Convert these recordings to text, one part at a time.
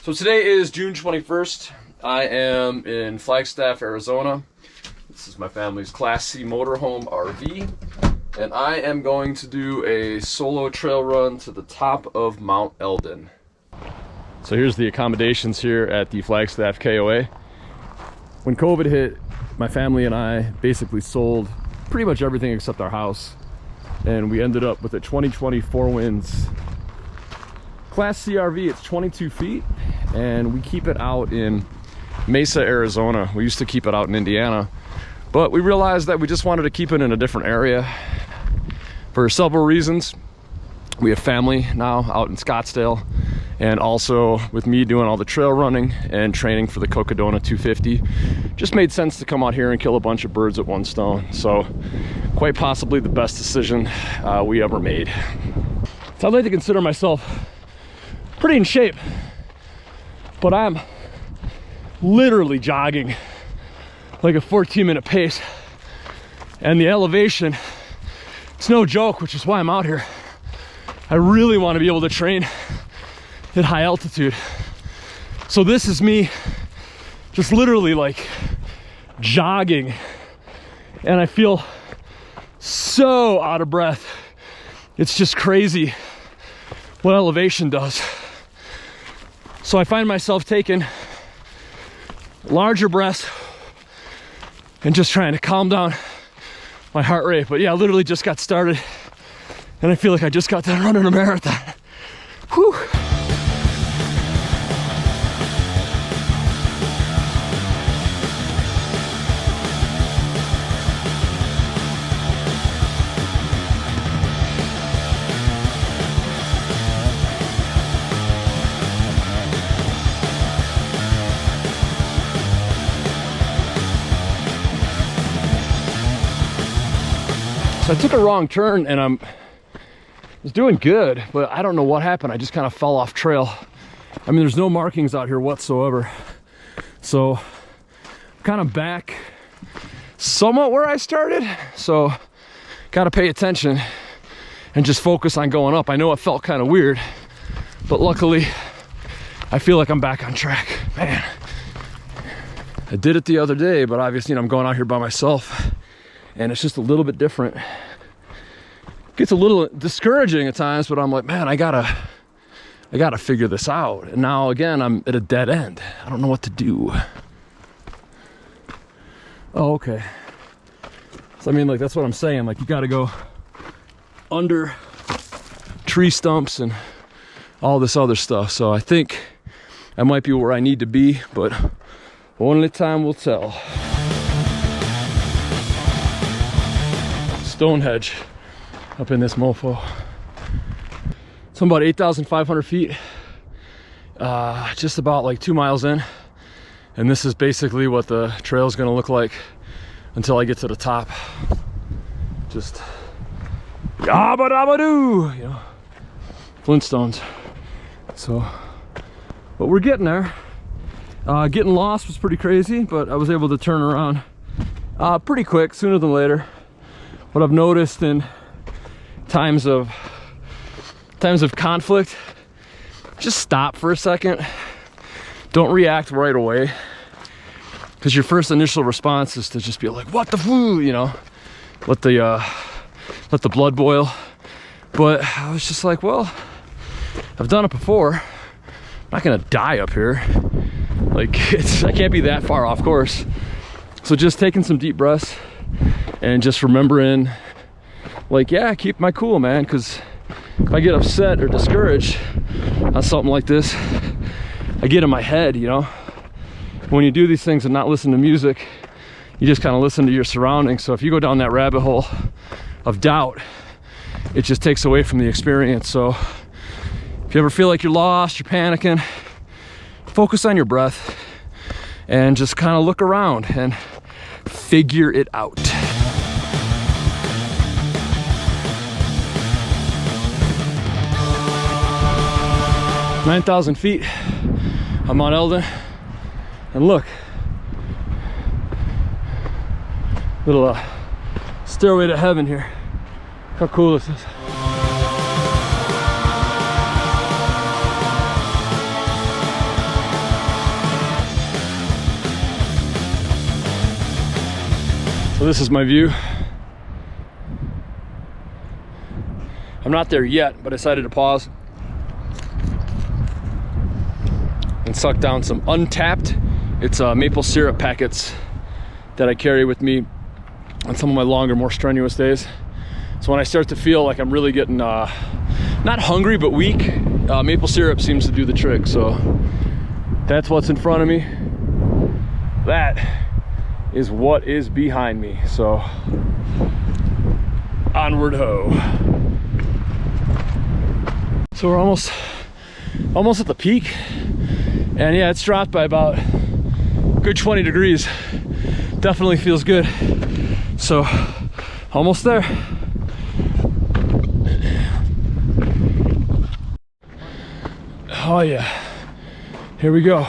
So today is June 21st. I am in Flagstaff, Arizona. This is my family's Class C motorhome RV. And I am going to do a solo trail run to the top of Mt Elden. So here's the accommodations here at the Flagstaff KOA. When COVID hit, my family and I basically sold pretty much everything except our house. And we ended up with a 2020 Four Winds Class C RV. It's 22 feet, and we keep it out in Mesa, Arizona. We used to keep it out in Indiana, but we realized that we just wanted to keep it in a different area for several reasons. We have family now out in Scottsdale, and also with me doing all the trail running and training for the Cocodona 250, just made sense to come out here and kill a bunch of birds with one stone. So quite possibly the best decision we ever made. So I'd like to consider myself pretty in shape, but I'm literally jogging like a 14-minute pace, and the elevation, it's no joke, which is why I'm out here. I really want to be able to train at high altitude. So this is me just literally like jogging, and I feel so out of breath. It's just crazy what elevation does. So I find myself taking larger breaths and just trying to calm down my heart rate. But yeah, I literally just got started, and I feel like I just got done running a marathon. Whew. So I took a wrong turn, and I was doing good, but I don't know what happened. I just kind of fell off trail. I mean, there's no markings out here whatsoever. So I'm kind of back somewhat where I started. So got to pay attention and just focus on going up. I know it felt kind of weird, but luckily I feel like I'm back on track. Man, I did it the other day, but obviously I'm going out here by myself, and it's just a little bit different. Gets a little discouraging at times, but I'm like, man, I gotta figure this out. And now again, I'm at a dead end. I don't know what to do. Oh, okay. So I mean, like, that's what I'm saying. Like, you gotta go under tree stumps and all this other stuff. So I think I might be where I need to be, but only time will tell. Stonehenge up in this mofo. So I'm about 8,500 feet, just about like 2 miles in, and this is basically what the trail is going to look like until I get to the top. Just yabba dabba doo, you know, Flintstones. So, but we're getting there. Getting lost was pretty crazy, but I was able to turn around pretty quick, sooner than later. What I've noticed in times of conflict, just stop for a second. Don't react right away, because your first initial response is to just be like, what the foo, you know, let the blood boil. But I was just like, well, I've done it before. I'm not gonna die up here. Like, I can't be that far off course. So just taking some deep breaths and just remembering, like, yeah, keep my cool, man, because if I get upset or discouraged on something like this, I get in my head, you know. When you do these things and not listen to music, you just kind of listen to your surroundings. So if you go down that rabbit hole of doubt, it just takes away from the experience. So if you ever feel like you're lost, you're panicking, focus on your breath and just kind of look around and figure it out. "9,000 feet on Mt Elden, and look, little stairway to heaven here. How cool is this? So this is my view. I'm not there yet, but I decided to pause and suck down some untapped. It's maple syrup packets that I carry with me on some of my longer, more strenuous days. So when I start to feel like I'm really getting not hungry but weak, maple syrup seems to do the trick. So that's what's in front of me. That is what is behind me. So onward ho. So we're almost at the peak, and yeah, it's dropped by about a good 20 degrees. Definitely feels good. So almost there. Oh yeah, here we go.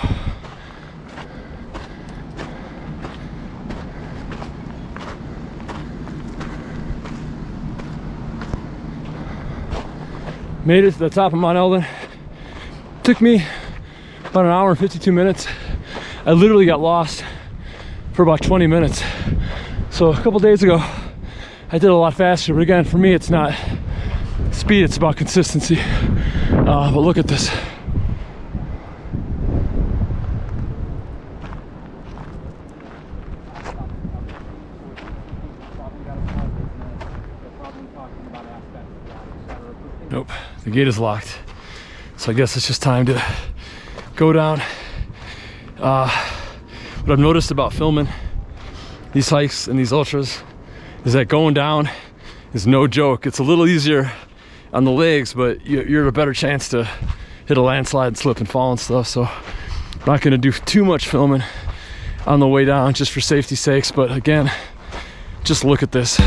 Made it to the top of Mt Elden. Took me about an hour and 52 minutes. I literally got lost for about 20 minutes. So a couple days ago, I did a lot faster, but again, for me, it's not speed, it's about consistency. But look at this. Nope, the gate is locked. So I guess it's just time to go down. What I've noticed about filming these hikes and these ultras is that going down is no joke. It's a little easier on the legs, but you're a better chance to hit a landslide and slip and fall and stuff. So I'm not gonna do too much filming on the way down just for safety's sakes. But again, just look at this.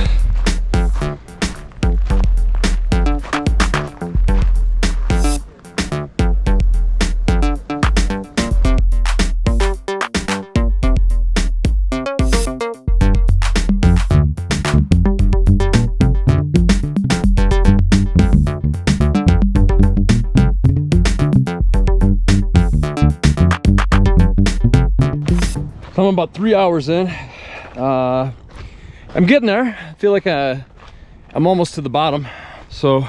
I'm about 3 hours in. I'm getting there. I feel like I'm almost to the bottom. So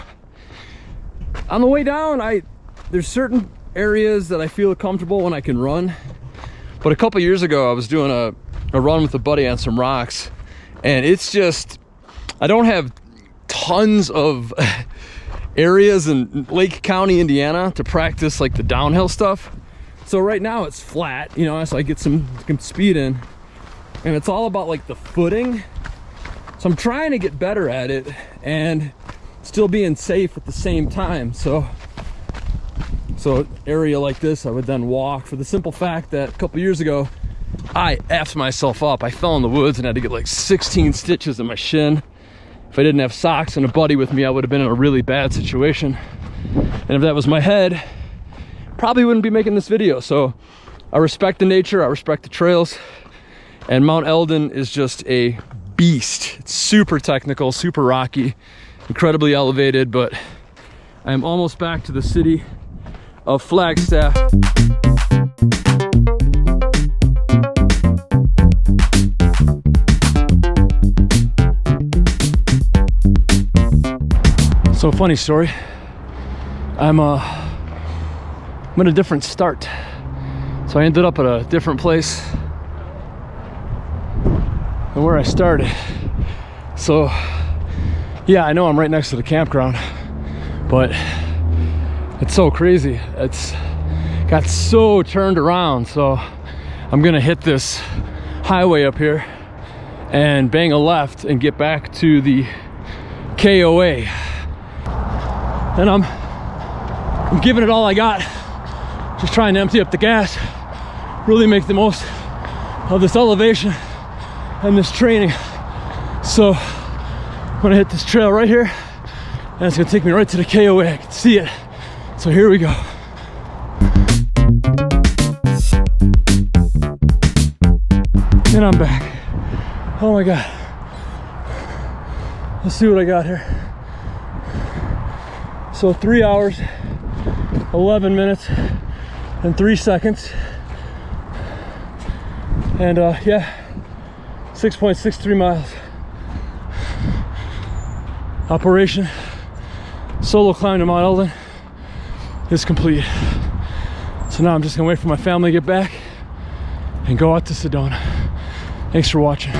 on the way down, there's certain areas that I feel comfortable when I can run. But a couple years ago, I was doing a run with a buddy on some rocks, and it's just, I don't have tons of areas in Lake County, Indiana to practice like the downhill stuff. So right now it's flat, you know, so I get some speed in, and it's all about like the footing. So I'm trying to get better at it and still being safe at the same time. So area like this, I would then walk, for the simple fact that a couple years ago, I effed myself up. I fell in the woods and had to get like 16 stitches in my shin. If I didn't have socks and a buddy with me, I would have been in a really bad situation. And if that was my head, probably wouldn't be making this video. So I respect the nature, I respect the trails, and Mt Elden is just a beast. It's super technical, super rocky, incredibly elevated, but I am almost back to the city of Flagstaff. So funny story, I'm in a different start. So I ended up at a different place than where I started. So yeah, I know I'm right next to the campground, but it's so crazy. It's got so turned around. So I'm gonna hit this highway up here and bang a left and get back to the KOA. And I'm giving it all I got. Just trying to empty up the gas, really make the most of this elevation and this training. So I'm gonna hit this trail right here, and it's gonna take me right to the KOA. I can see it. So here we go. And I'm back. Oh my God. Let's see what I got here. So 3 hours, 11 minutes, and 3 seconds. And yeah, 6.63 miles. Operation solo climb to Mt Elden is complete. So now I'm just gonna wait for my family to get back and go out to Sedona. Thanks for watching.